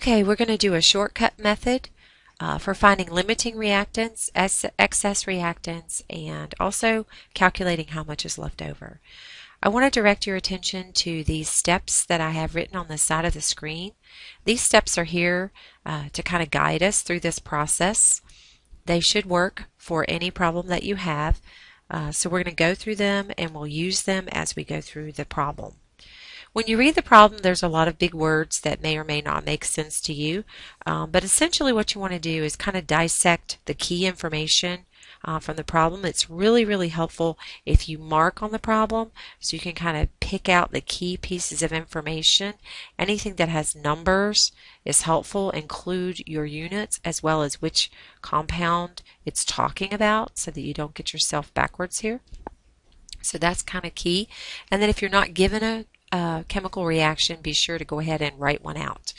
Okay, we're going to do a shortcut method for finding limiting reactants, excess reactants, and also calculating how much is left over. I want to direct your attention to these steps that I have written on the side of the screen. These steps are here to kind of guide us through this process. They should work for any problem that you have. So we're going to go through them and we'll use them as we go through the problem. When you read the problem, there's a lot of big words that may or may not make sense to you, but essentially what you want to do is kind of dissect the key information from the problem. It's really, really helpful if you mark on the problem so you can kind of pick out the key pieces of information. Anything that has numbers is helpful. Include your units as well as which compound it's talking about so that you don't get yourself backwards here. So that's kind of key. And then if you're not given a chemical reaction, be sure to go ahead and write one out.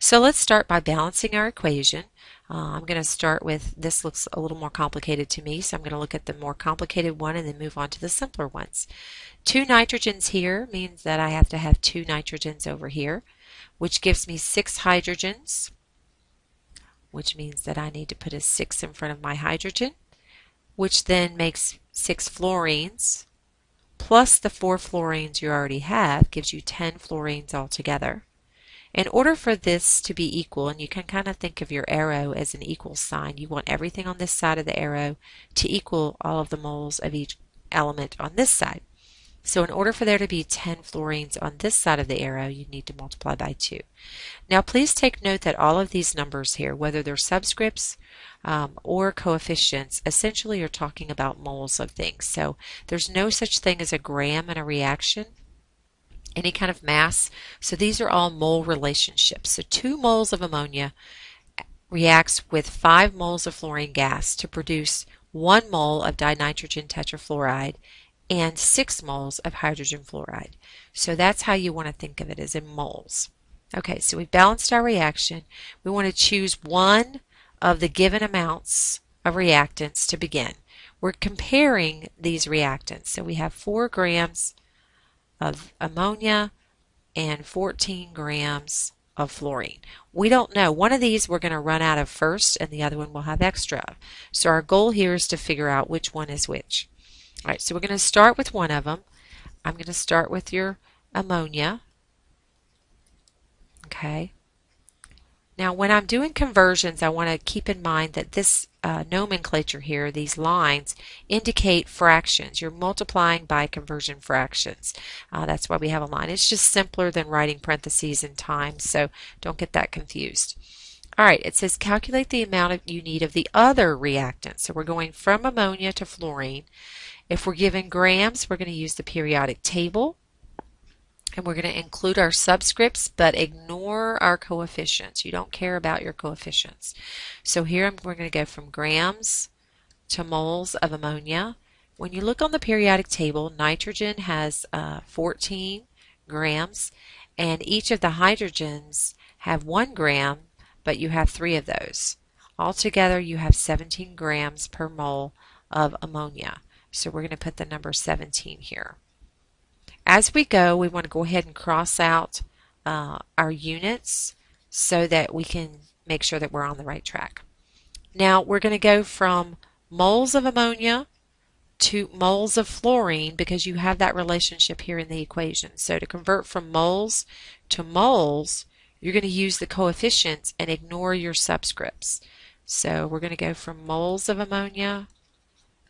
So let's start by balancing our equation. I'm going to start with, this looks a little more complicated to me, so I'm going to look at the more complicated one and then move on to the simpler ones. 2 nitrogens here means that I have to have 2 nitrogens over here, which gives me 6 hydrogens, which means that I need to put a 6 in front of my hydrogen, which then makes 6 fluorines, plus the 4 fluorines you already have gives you 10 fluorines altogether. In order for this to be equal, and you can kind of think of your arrow as an equal sign, you want everything on this side of the arrow to equal all of the moles of each element on this side. So in order for there to be 10 fluorines on this side of the arrow, you need to multiply by 2. Now please take note that all of these numbers here, whether they're subscripts or coefficients, essentially are talking about moles of things. So there's no such thing as a gram in a reaction, any kind of mass. So these are all mole relationships. So 2 moles of ammonia reacts with 5 moles of fluorine gas to produce 1 mole of dinitrogen tetrafluoride and 6 moles of hydrogen fluoride. So that's how you want to think of it, as in moles. Okay, so we've balanced our reaction. We want to choose one of the given amounts of reactants to begin. We're comparing these reactants. So we have 4 grams of ammonia and 14 grams of fluorine. We don't know. One of these we're going to run out of first and the other one we'll have extra of. So our goal here is to figure out which one is which. All right, so we're going to start with one of them. I'm going to start with your ammonia. Okay. Now when I'm doing conversions, I want to keep in mind that this nomenclature here, these lines, indicate fractions. You're multiplying by conversion fractions. That's why we have a line. It's just simpler than writing parentheses and times, so don't get that confused. All right, it says calculate the amount you need of the other reactant. So we're going from ammonia to fluorine. If we're given grams, we're going to use the periodic table. And we're going to include our subscripts, but ignore our coefficients. You don't care about your coefficients. So here we're going to go from grams to moles of ammonia. When you look on the periodic table, nitrogen has 14 grams, and each of the hydrogens have 1 gram, but you have 3 of those. Altogether, you have 17 grams per mole of ammonia. So we're going to put the number 17 here. As we go, we want to go ahead and cross out our units so that we can make sure that we're on the right track. Now we're going to go from moles of ammonia to moles of fluorine because you have that relationship here in the equation. So to convert from moles to moles, you're going to use the coefficients and ignore your subscripts. So we're going to go from moles of ammonia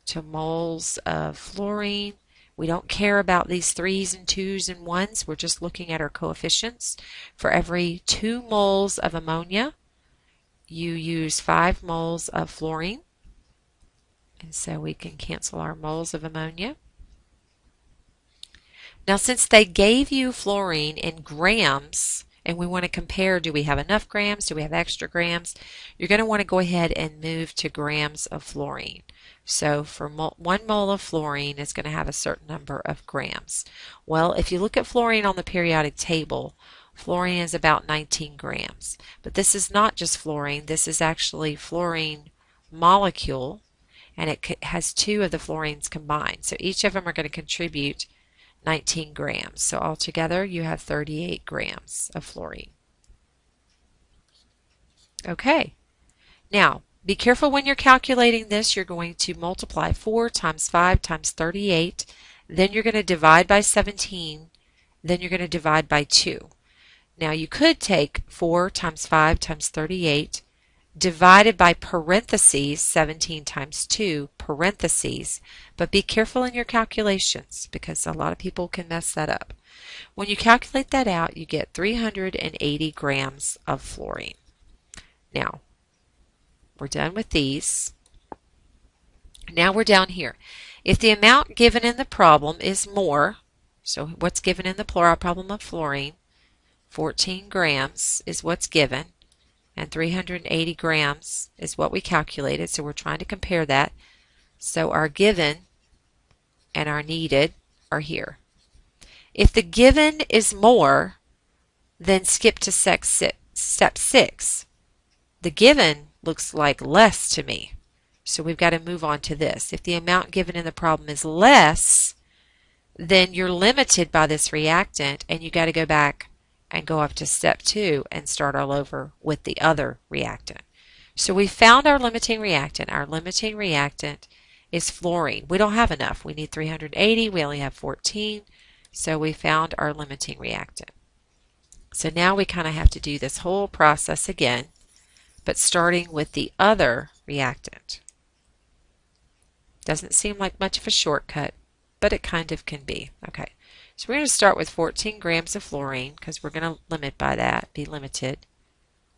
to moles of fluorine. We don't care about these 3's and 2's and 1's. We're just looking at our coefficients. For every 2 moles of ammonia, you use 5 moles of fluorine. And so we can cancel our moles of ammonia. Now since they gave you fluorine in grams, and we want to compare, do we have enough grams, do we have extra grams, you're going to want to go ahead and move to grams of fluorine. So for 1 mole of fluorine is going to have a certain number of grams. Well, if you look at fluorine on the periodic table, fluorine is about 19 grams. But this is not just fluorine, this is actually fluorine molecule, and it has 2 of the fluorines combined. So each of them are going to contribute 19 grams. So altogether you have 38 grams of fluorine. Okay. Now, be careful when you're calculating this. You're going to multiply 4 times 5 times 38. Then you're going to divide by 17. Then you're going to divide by 2. Now, you could take 4 times 5 times 38 divided by parentheses 17 times 2 parentheses, but be careful in your calculations because a lot of people can mess that up. When you calculate that out, you get 380 grams of fluorine. Now, we're done with these. Now we're down here. If the amount given in the problem is more, so what's given in the problem of fluorine, 14 grams is what's given, and 380 grams is what we calculated, so we're trying to compare that. So our given and our needed are here. If the given is more, then skip to step 6. The given looks like less to me, so we've got to move on to this. If the amount given in the problem is less, then you're limited by this reactant, and you got to go back and go up to step 2 and start all over with the other reactant. So we found our limiting reactant. Our limiting reactant is fluorine. We don't have enough. We need 380. We only have 14. So we found our limiting reactant. So now we kind of have to do this whole process again, but starting with the other reactant. Doesn't seem like much of a shortcut, but it kind of can be. Okay, so we're going to start with 14 grams of fluorine because we're going to limit by that, be limited.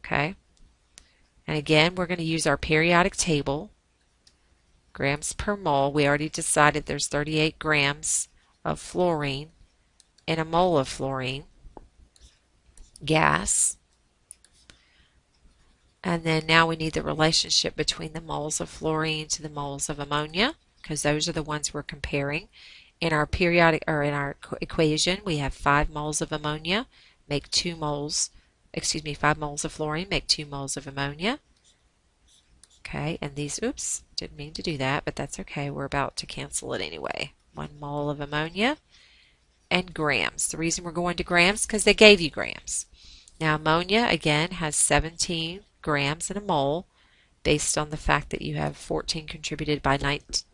Okay, and again, we're going to use our periodic table. Grams per mole. We already decided there's 38 grams of fluorine in a mole of fluorine gas. And then now we need the relationship between the moles of fluorine to the moles of ammonia, because those are the ones we're comparing. In our periodic or in our equation, we have 5 moles of ammonia make 2 moles, 5 moles of fluorine make 2 moles of ammonia. Okay, and these, oops, didn't mean to do that, but that's okay. We're about to cancel it anyway. 1 mole of ammonia and grams. The reason we're going to grams because they gave you grams. Now ammonia again has 17 grams in a mole based on the fact that you have 14 contributed by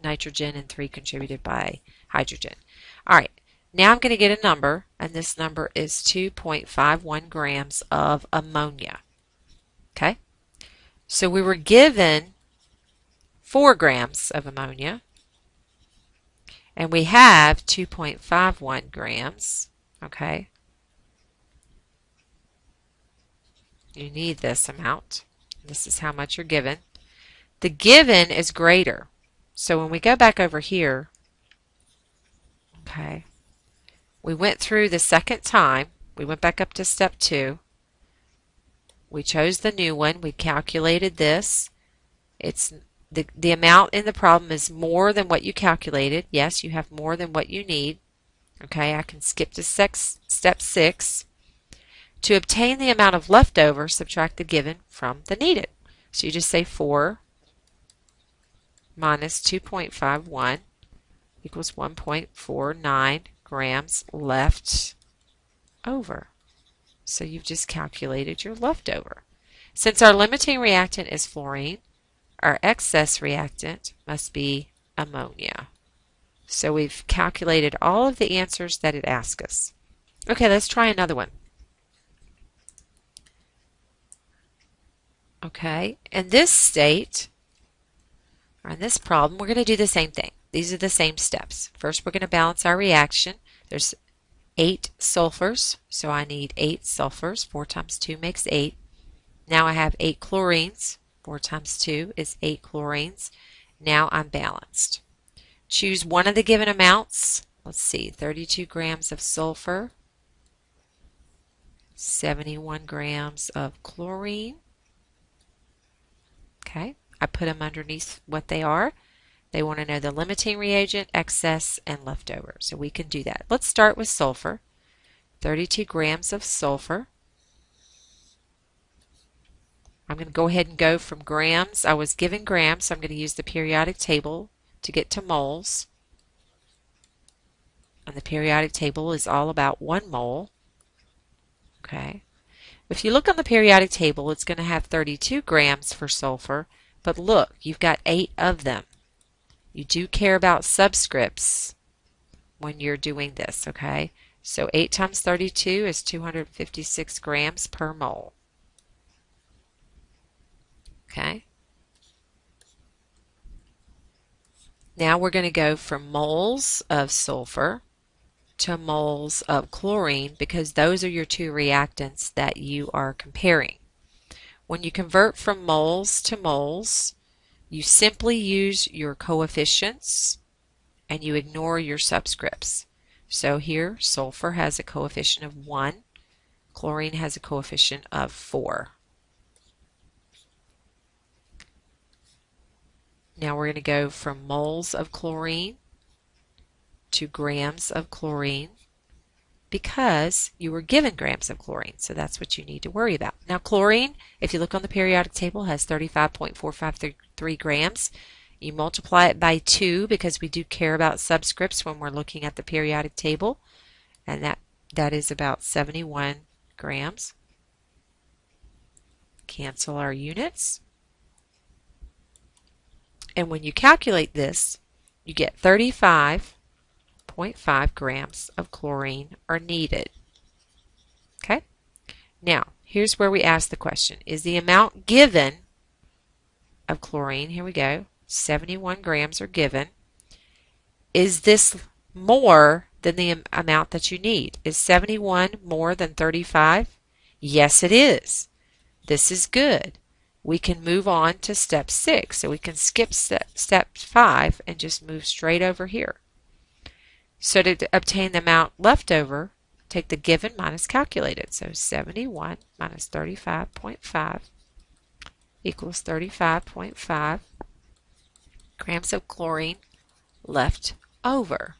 nitrogen and 3 contributed by hydrogen. All right, now I'm going to get a number, and this number is 2.51 grams of ammonia. Okay, so we were given 4 grams of ammonia, and we have 2.51 grams. Okay, you need this amount. This is how much you're given. The given is greater. So when we go back over here, okay, we went through the second time. We went back up to step 2. We chose the new one. We calculated this. It's the amount in the problem is more than what you calculated. Yes, you have more than what you need. Okay, I can skip to step 6. To obtain the amount of leftover, subtract the given from the needed. So you just say 4 minus 2.51 equals 1.49 grams left over. So you've just calculated your leftover. Since our limiting reactant is fluorine, our excess reactant must be ammonia. So we've calculated all of the answers that it asked us. Okay, let's try another one. Okay, in this state, or in this problem, we're going to do the same thing. These are the same steps. First, we're going to balance our reaction. There's 8 sulfurs, so I need 8 sulfurs. 4 times 2 makes 8. Now I have 8 chlorines. 4 times 2 is 8 chlorines. Now I'm balanced. Choose one of the given amounts. Let's see, 32 grams of sulfur, 71 grams of chlorine. Okay, I put them underneath what they are. They want to know the limiting reagent, excess, and leftover. So we can do that. Let's start with sulfur. 32 grams of sulfur. I'm going to go ahead and go from grams. I was given grams, so I'm going to use the periodic table to get to moles. And the periodic table is all about 1 mole. Okay. If you look on the periodic table, it's going to have 32 grams for sulfur, but look, you've got 8 of them. You do care about subscripts when you're doing this, okay? So 8 times 32 is 256 grams per mole. Okay? Now we're going to go from moles of sulfur to moles of chlorine because those are your two reactants that you are comparing. When you convert from moles to moles, you simply use your coefficients and you ignore your subscripts. So here, sulfur has a coefficient of 1, chlorine has a coefficient of 4. Now we're going to go from moles of chlorine to grams of chlorine because you were given grams of chlorine, so that's what you need to worry about. Now chlorine, if you look on the periodic table, has 35.453 grams. You multiply it by 2 because we do care about subscripts when we're looking at the periodic table, and that is about 71 grams. Cancel our units. And when you calculate this, you get 35.5 grams of chlorine are needed. Okay? Now, here's where we ask the question. Is the amount given of chlorine, here we go, 71 grams are given. Is this more than the amount that you need? Is 71 more than 35? Yes, it is. This is good. We can move on to step 6. So we can skip step 5 and just move straight over here. So to obtain the amount left over, take the given minus calculated. So 71 minus 35.5 equals 35.5 grams of chlorine left over.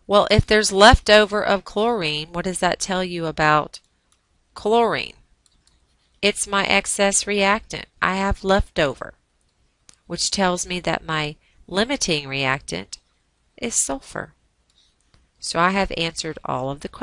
Well, if there's leftover of chlorine, what does that tell you about chlorine? It's my excess reactant. I have leftover, which tells me that my limiting reactant is sulfur. So I have answered all of the questions.